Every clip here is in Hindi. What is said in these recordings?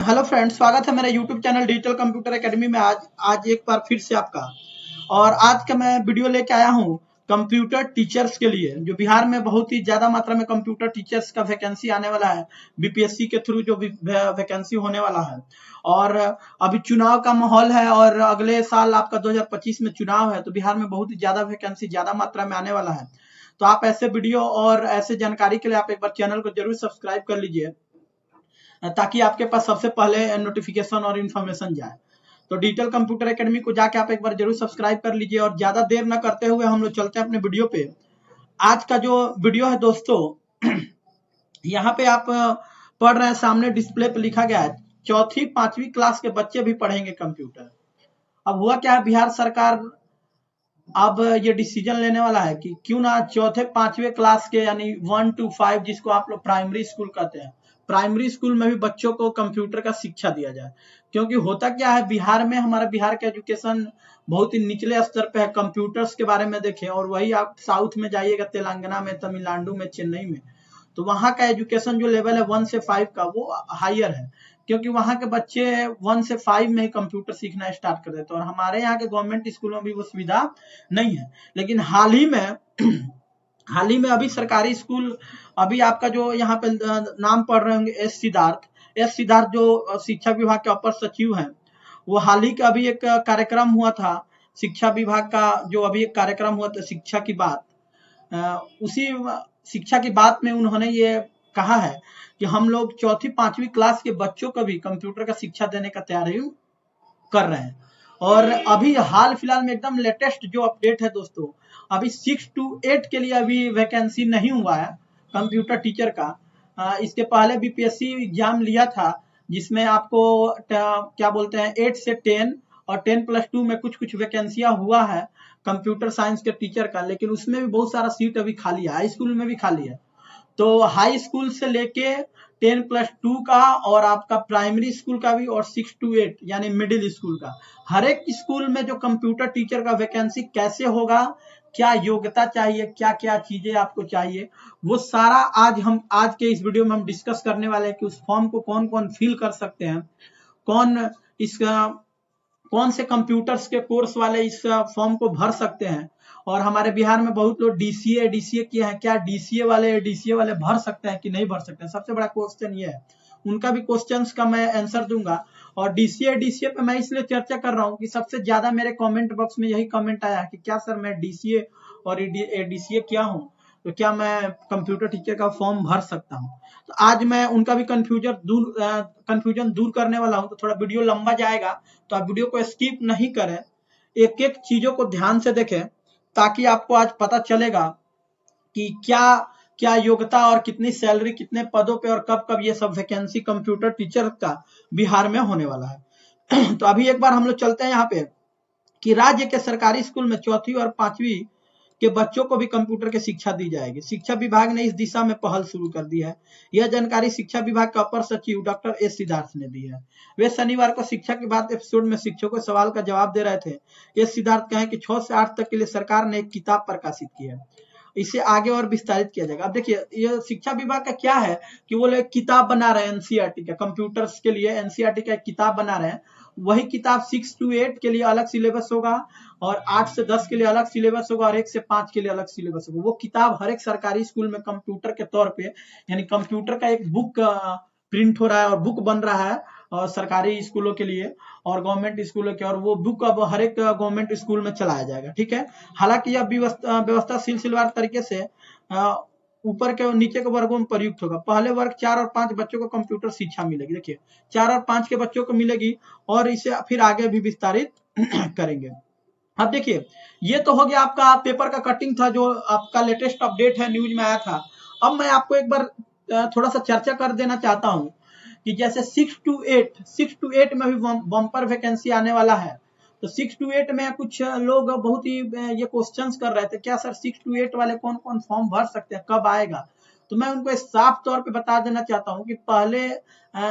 हेलो फ्रेंड्स, स्वागत है मेरे YouTube channel digital computer academy में। आज एक बार फिर से आपका और आज का मैं वीडियो लेके आया हूँ कंप्यूटर टीचर्स के लिए, जो बिहार में बहुत ही ज्यादा मात्रा में कंप्यूटर टीचर्स का वैकेंसी आने वाला है। बीपीएससी के थ्रू जो वैकेंसी होने वाला है और अभी चुनाव का माहौल है और अगले साल आपका 2025 में चुनाव है, तो बिहार में बहुत ही ज्यादा वैकेंसी ज्यादा मात्रा में आने वाला है। तो आप ऐसे वीडियो और ऐसे जानकारी के लिए आप एक बार चैनल को जरूर सब्सक्राइब कर लीजिए, ताकि आपके पास सबसे पहले नोटिफिकेशन और इन्फॉर्मेशन जाए। तो डिजिटल कंप्यूटर एकेडमी को जाके आप एक बार जरूर सब्सक्राइब कर लीजिए और ज्यादा देर न करते हुए हम लोग चलते हैं अपने वीडियो पे। आज का जो वीडियो है दोस्तों, यहाँ पे आप पढ़ रहे हैं, सामने डिस्प्ले पे लिखा गया है चौथी पांचवी क्लास के बच्चे भी पढ़ेंगे कंप्यूटर। अब हुआ क्या है, बिहार सरकार अब ये डिसीजन लेने वाला है कि क्यों ना चौथे पांचवे क्लास के यानी 1 to 5, जिसको आप लोग प्राइमरी स्कूल कहते हैं, प्राइमरी स्कूल में भी बच्चों को कंप्यूटर का शिक्षा दिया जाए। क्योंकि होता क्या है, बिहार में हमारा बिहार का एजुकेशन बहुत ही निचले स्तर पे है। कंप्यूटर्स के बारे में देखें और वही आप साउथ में जाइएगा, तेलंगाना में, तमिलनाडु में, चेन्नई में, तो वहां का एजुकेशन जो लेवल है 1 से 5 का, वो हायर है। क्योंकि वहां के बच्चे 1 से 5 में ही कंप्यूटर सीखना स्टार्ट कर देते हैं और हमारे यहाँ के गवर्नमेंट स्कूलों में भी वो सुविधा नहीं है। लेकिन हाल ही में अभी सरकारी स्कूल, अभी आपका जो यहाँ पे नाम पढ़ रहे होंगे एस सिद्धार्थ जो शिक्षा विभाग के अपर सचिव हैं, वो हाल ही का अभी एक कार्यक्रम हुआ था शिक्षा विभाग का, जो अभी एक कार्यक्रम हुआ था शिक्षा की बात, उसी शिक्षा की बात में उन्होंने ये कहा है कि हम लोग चौथी पांचवी क्लास के बच्चों को भी कंप्यूटर का शिक्षा देने का तैयारी कर रहे हैं। और अभी हाल फिलहाल में एकदम लेटेस्ट जो अपडेट है दोस्तों, अभी 6 to 8 के लिए अभी वैकेंसी नहीं हुआ है कंप्यूटर टीचर का। इसके पहले बीपीएससी एग्जाम लिया था, जिसमें आपको क्या बोलते हैं 8 से 10 और 10+2 में कुछ कुछ वैकेंसियां हुआ है कंप्यूटर साइंस के टीचर का, लेकिन उसमें भी बहुत सारा सीट अभी खाली है, हाई स्कूल में भी खाली है। तो हाई स्कूल से लेके 10+2 का और आपका प्राइमरी स्कूल का भी और 6 to 8 यानी मिडिल स्कूल का, हर एक स्कूल में जो कंप्यूटर टीचर का वैकेंसी कैसे होगा, क्या योग्यता चाहिए, क्या क्या चीजें आपको चाहिए, वो सारा आज के इस वीडियो में हम डिस्कस करने वाले हैं कि उस फॉर्म को कौन कौन फिल कर सकते हैं, कौन इसका कौन से कंप्यूटर्स के कोर्स वाले इस फॉर्म को भर सकते हैं। और हमारे बिहार में बहुत लोग डीसीए किए हैं, क्या डीसीए वाले भर सकते हैं कि नहीं भर सकते हैं, सबसे बड़ा क्वेश्चन ये है। उनका भी क्वेश्चंस का मैं आंसर दूंगा। और डीसीए पे मैं इसलिए चर्चा कर रहा हूँ कि सबसे ज्यादा मेरे कमेंट बॉक्स में यही कमेंट आया है कि क्या सर मैं डीसीए और डीसीए किया हूँ, तो क्या मैं कंप्यूटर टीचर का फॉर्म भर सकता हूँ। तो आज मैं उनका भी कंफ्यूजन दूर करने वाला हूँ। तो थोड़ा वीडियो लंबा जाएगा, तो आप वीडियो को स्किप नहीं करें, एक एक चीजों को ध्यान से देखें, ताकि आपको आज पता चलेगा कि क्या क्या योग्यता और कितनी सैलरी, कितने पदों पे और कब कब ये सब वैकेंसी कंप्यूटर टीचर का बिहार में होने वाला है। तो अभी एक बार हम लोग चलते हैं यहाँ पे कि राज्य के सरकारी स्कूल में चौथी और पांचवी के बच्चों को भी कंप्यूटर की शिक्षा दी जाएगी। शिक्षा विभाग ने इस दिशा में पहल शुरू कर दी है। यह जानकारी शिक्षा विभाग के अपर सचिव डॉक्टर एस सिद्धार्थ ने दी है। वे शनिवार को शिक्षा के बाद एपिसोड में शिक्षकों के सवाल का जवाब दे रहे थे। एस सिद्धार्थ कहें कि 6 से 8 तक के लिए सरकार ने एक किताब प्रकाशित की है, इसे आगे और विस्तारित किया जाएगा। अब देखिए, ये शिक्षा विभाग का क्या है कि वो लोग किताब बना रहे हैं एनसीईआरटी का, कंप्यूटर्स के लिए एनसीईआरटी का एक किताब बना रहे हैं। वही किताब 6 to 8 के लिए अलग सिलेबस होगा और 8 से 10 के लिए अलग सिलेबस होगा और 1 से 5 के लिए अलग सिलेबस होगा। वो किताब हर एक सरकारी स्कूल में कंप्यूटर के तौर पे, यानी कंप्यूटर का एक बुक प्रिंट हो रहा है और बुक बन रहा है और सरकारी स्कूलों के लिए और गवर्नमेंट स्कूलों के, और वो बुक अब हर एक गवर्नमेंट स्कूल में चलाया जाएगा। ठीक है, हालांकि यह व्यवस्था सिलसिलेवार तरीके से ऊपर के और नीचे के वर्गों में प्रयुक्त होगा। पहले वर्ग 4 और 5 बच्चों को कंप्यूटर शिक्षा मिलेगी, देखिए 4 और 5 के बच्चों को मिलेगी और इसे फिर आगे भी विस्तारित करेंगे। अब देखिए, ये तो हो गया आपका पेपर का कटिंग था, जो आपका लेटेस्ट अपडेट है, न्यूज में आया था। अब मैं आपको एक बार थोड़ा सा चर्चा कर देना चाहता हूँ कि जैसे 6 to 8 में भी बम्पर वैकेंसी आने वाला है। तो 6 to 8 में कुछ लोग बहुत ही ये क्वेश्चंस कर रहे थे, क्या सर 6 to 8 वाले कौन कौन फॉर्म भर सकते हैं, कब आएगा। तो मैं उनको साफ तौर पे बता देना चाहता हूँ कि पहले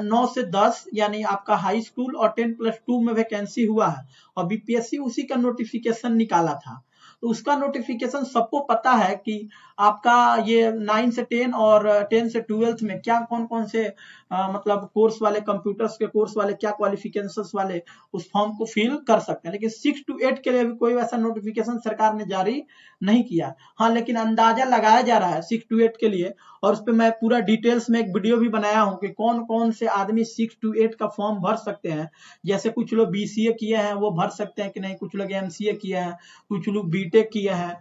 9 से 10 यानी आपका हाई स्कूल और 10+2 में वैकेंसी हुआ है और बीपीएससी उसी का नोटिफिकेशन निकाला था। तो उसका नोटिफिकेशन सबको पता है कि आपका ये 9 से 10 और 10 से 12 में क्या कौन कौन से मतलब कोर्स वाले, कंप्यूटर्स के कोर्स वाले, क्या क्वालिफिकेशंस वाले उस फॉर्म को फिल कर सकते हैं। लेकिन 6 to 8 के लिए अभी कोई ऐसा नोटिफिकेशन सरकार ने जारी नहीं किया। हाँ, लेकिन अंदाजा लगाया जा रहा है 6 to 8 के लिए, और उस पर मैं पूरा डिटेल्स में एक वीडियो भी बनाया हूँ कि कौन कौन से आदमी 6 to 8 का फॉर्म भर सकते हैं। जैसे कुछ लोग BCA किए हैं वो भर सकते हैं कि नहीं, कुछ लोग MCA किए हैं, कुछ लोग BTech किए हैं,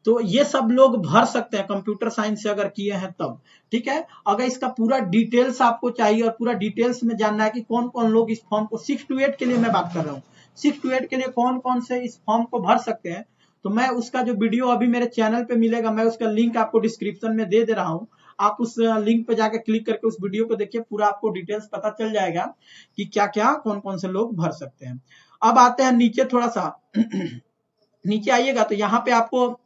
तो ये सब लोग भर सकते हैं कंप्यूटर साइंस से अगर किए हैं तब। ठीक है, अगर इसका पूरा डिटेल्स आपको चाहिए और पूरा डिटेल्स में जानना है कि कौन कौन लोग इस फॉर्म को 6 to 8 के लिए मैं बात कर रहा हूँ, 6 to 8 के लिए कौन कौन से इस फॉर्म को भर सकते हैं, तो मैं उसका जो वीडियो अभी मेरे चैनल पे मिलेगा, मैं उसका लिंक आपको डिस्क्रिप्शन में दे रहा हूँ। आप उस लिंक पे जाकर क्लिक करके उस वीडियो को देखिए, पूरा आपको डिटेल्स पता चल जाएगा कि क्या क्या कौन कौन से लोग भर सकते हैं। अब आते हैं नीचे थोड़ा सा नीचे आइएगा तो यहाँ पे आपको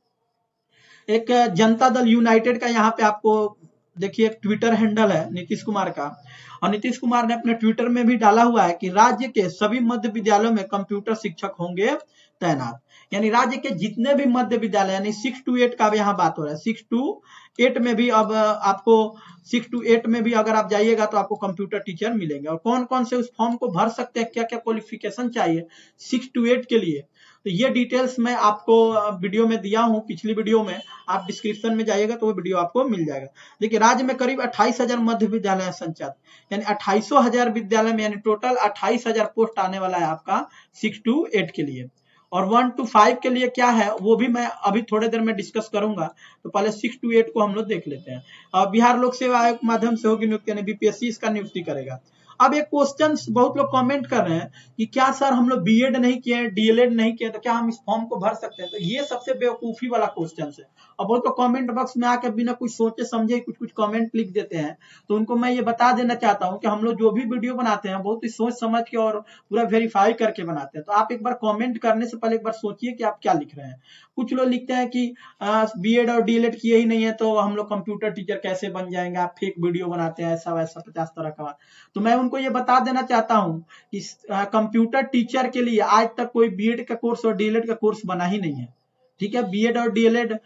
एक जनता दल यूनाइटेड का यहाँ पे आपको देखिए एक ट्विटर हैंडल है नीतीश कुमार का, और नीतीश कुमार ने अपने ट्विटर में भी डाला हुआ है कि राज्य के सभी मध्य विद्यालयों में कंप्यूटर शिक्षक होंगे तैनात। यानी राज्य के जितने भी मध्य विद्यालय, यानी 6 to 8 का भी यहाँ बात हो रहा है, 6 to 8 में भी अब आपको 6 to 8 में भी अगर आप जाइएगा तो आपको कंप्यूटर टीचर मिलेंगे। और कौन कौन से उस फॉर्म को भर सकते हैं, क्या क्या क्वालिफिकेशन चाहिए 6 to 8 के लिए, तो ये डिटेल्स मैं आपको वीडियो में दिया हूँ, पिछली वीडियो में, आप डिस्क्रिप्शन में जाइएगा तो वो वीडियो आपको मिल जाएगा। देखिए राज्य में करीब 28,000 मध्य विद्यालय संचालित, यानी 28,000 विद्यालय में, यानी टोटल 28,000 पोस्ट आने वाला है आपका 6 to 8 के लिए। और 1 to 5 के लिए क्या है वो भी मैं अभी थोड़ी देर में डिस्कस करूंगा, तो पहले 6 to 8 को हम लोग देख लेते हैं। बिहार लोक सेवा आयोग के माध्यम से होगी नियुक्ति, यानी BPSC इसका नियुक्ति करेगा। अब एक क्वेश्चन बहुत लोग कमेंट कर रहे हैं कि क्या सर हम लोग BEd नहीं किए, DLED नहीं किए, तो क्या हम इस फॉर्म को भर सकते हैं, तो ये सबसे बेवकूफी वाला क्वेश्चन है। और बहुत लोग कमेंट बॉक्स में आकर बिना कुछ सोचे समझे कुछ कुछ कमेंट लिख देते हैं, तो उनको मैं ये बता देना चाहता हूँ कि हम लोग जो भी वीडियो बनाते हैं बहुत ही सोच समझ के और पूरा वेरीफाई करके बनाते हैं। तो आप एक बार कमेंट करने से पहले एक बार सोचिए कि आप क्या लिख रहे हैं। कुछ लोग लिखते हैं कि BEd और DLED किए ही नहीं है तो हम लोग कंप्यूटर टीचर कैसे बन जाएंगे, आप फेक वीडियो बनाते हैं, ऐसा वैसा 50 तरह का। तो मैं उनको ये बता देना चाहता हूं कि कंप्यूटर टीचर के लिए आज तक कोई BEd का कोर्स और DLED का कोर्स बना ही नहीं है। ठीक है, BEd और DLED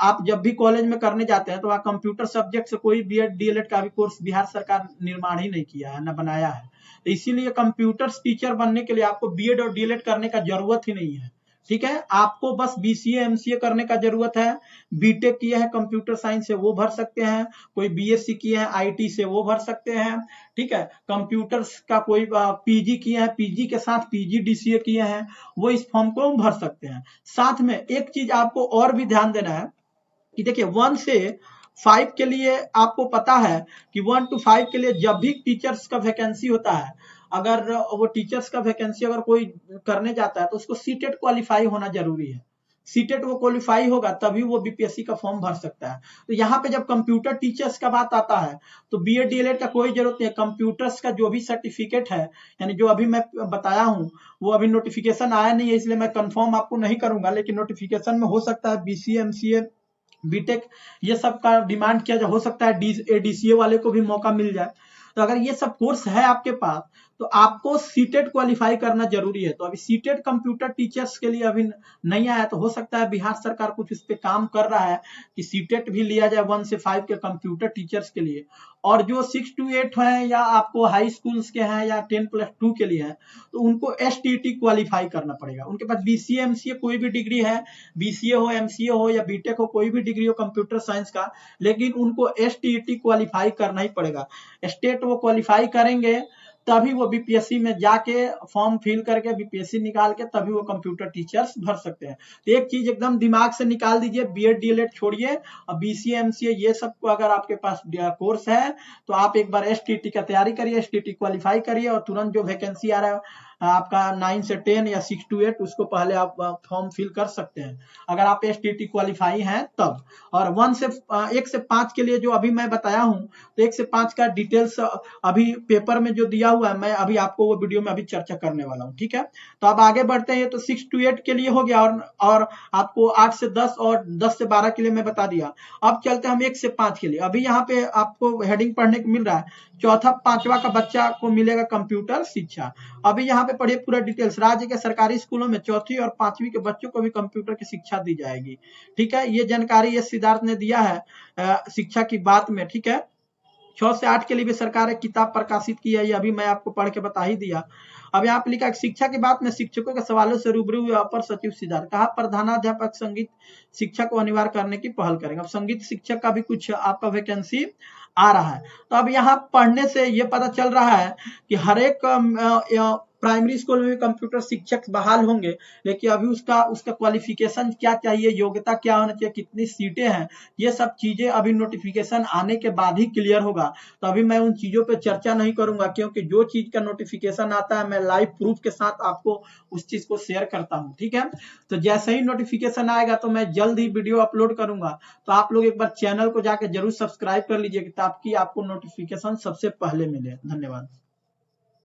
आप जब भी कॉलेज में करने जाते हैं तो वहाँ कंप्यूटर सब्जेक्ट से कोई BEd DLED का भी कोर्स बिहार सरकार निर्माण ही नहीं किया है, न बनाया है। तो इसीलिए कंप्यूटर टीचर बनने के लिए आपको BEd और DLED करने का जरूरत ही नहीं है। ठीक है, आपको बस BCA MCA करने का जरूरत है। BTech किया है कंप्यूटर साइंस से वो भर सकते हैं, कोई BSc किया है IT से वो भर सकते हैं। ठीक है, कंप्यूटर्स का कोई PG किया है, PG के साथ PG DCA किए हैं, वो इस फॉर्म को भर सकते हैं। साथ में एक चीज आपको और भी ध्यान देना है कि देखिए 1 से 5 के लिए आपको पता है कि 1 to 5 के लिए जब भी टीचर्स का वैकेंसी होता है, अगर वो टीचर्स का वैकेंसी अगर कोई करने जाता है तो उसको सीटेट क्वालिफाई होना जरूरी है। सीटेट वो क्वालिफाई होगा तभी वो BPSC का फॉर्म भर सकता है। तो यहाँ पे जब कंप्यूटर टीचर्स का बात आता है तो BEd DLED का कोई जरूरत नहीं है। कंप्यूटर्स का जो भी सर्टिफिकेट है, यानी जो अभी मैं बताया हूँ, वो अभी नोटिफिकेशन आया नहीं है इसलिए मैं कंफर्म आपको नहीं करूंगा, लेकिन नोटिफिकेशन में हो सकता है BCA MCA BTech ये सब का डिमांड किया जा, हो सकता है DCA वाले को भी मौका मिल जाए। तो अगर ये सब कोर्स है आपके पास तो आपको सीटेट क्वालिफाई करना जरूरी है। तो अभी सीटेट कंप्यूटर टीचर्स के लिए अभी नहीं आया, तो हो सकता है बिहार सरकार कुछ इस पे काम कर रहा है कि सीटेट भी लिया जाए 1 से 5 के कंप्यूटर टीचर्स के लिए। और जो 6 to 8 है या आपको हाई स्कूल्स के हैं या 10+2 के लिए है तो उनको STT क्वालिफाई करना पड़ेगा। उनके पास BCA MCA कोई भी डिग्री है, BCA हो MCA हो या BTech हो, कोई भी डिग्री हो कंप्यूटर साइंस का, लेकिन उनको STT क्वालिफाई करना ही पड़ेगा। स्टेट वो क्वालिफाई करेंगे तभी वो BPSC में जाके फॉर्म फिल करके BPSC निकाल के तभी वो कंप्यूटर टीचर्स भर सकते हैं। तो एक चीज एकदम दिमाग से निकाल दीजिए, BEd DLED छोड़िए और BCA MCA ये सब को अगर आपके पास कोर्स है तो आप एक बार STT का तैयारी करिए, STT क्वालिफाई करिए और तुरंत जो वैकेंसी आ रहा है आपका 9 से 10 या 6 to 8 उसको पहले आप फॉर्म फिल कर सकते हैं अगर आप STT क्वालिफाई हैं तब। और 1 से 5 के लिए जो अभी मैं बताया हूं तो 1 से 5 का डिटेल्स अभी पेपर में जो दिया हुआ है मैं अभी आपको वो वीडियो में अभी चर्चा करने वाला हूं। ठीक है, तो अब आगे बढ़ते हैं। तो 6 to 8 के लिए हो गया और आपको 8 से 10 और 10 से 12 के लिए मैं बता दिया। अब चलते हैं हम 1 से 5 के लिए। अभी यहाँ पे आपको हेडिंग पढ़ने को मिल रहा है, चौथा पांचवा का बच्चा को मिलेगा कंप्यूटर शिक्षा। अभी यहाँ पे पढ़िए पूरा डिटेल्स। राज्य के सरकारी स्कूलों में चौथी और 5वीं के बच्चों को भी कंप्यूटर की शिक्षा दी जाएगी। ठीक है, ये जानकारी ये सिद्धार्थ ने दिया है शिक्षा की बात में। ठीक है, 6 से 8 के लिए भी सरकार एक किताब प्रकाशित की है, ये अभी मैं आपको पढ़ के बता ही दिया। अब यहाँ पे लिखा है शिक्षा की बात में शिक्षकों के सवालों से रूबरू हुए अपर सचिव सिद्धार्थ, कहा प्रधानाध्यापक संगीत शिक्षा को अनिवार्य करने की पहल करेंगे। अब संगीत शिक्षक का भी कुछ आपका वैकेंसी आ रहा है। तो अब यहाँ पढ़ने से ये पता चल रहा है कि हर एक प्राइमरी स्कूल में भी कंप्यूटर शिक्षक बहाल होंगे, लेकिन अभी उसका क्वालिफिकेशन क्या चाहिए, योग्यता क्या होना चाहिए, कितनी सीटें हैं, ये सब चीजें अभी नोटिफिकेशन आने के बाद ही क्लियर होगा। तो अभी मैं उन चीजों पे चर्चा नहीं करूंगा, क्योंकि जो चीज का नोटिफिकेशन आता है मैं लाइव प्रूफ के साथ आपको उस चीज को शेयर करता हूँ, ठीक है। तो जैसे ही नोटिफिकेशन आएगा तो मैं जल्द ही वीडियो अपलोड करूंगा। तो आप लोग एक बार चैनल को जाकर जरूर सब्सक्राइब कर लीजिए ताकि आपको नोटिफिकेशन सबसे पहले मिले। धन्यवाद।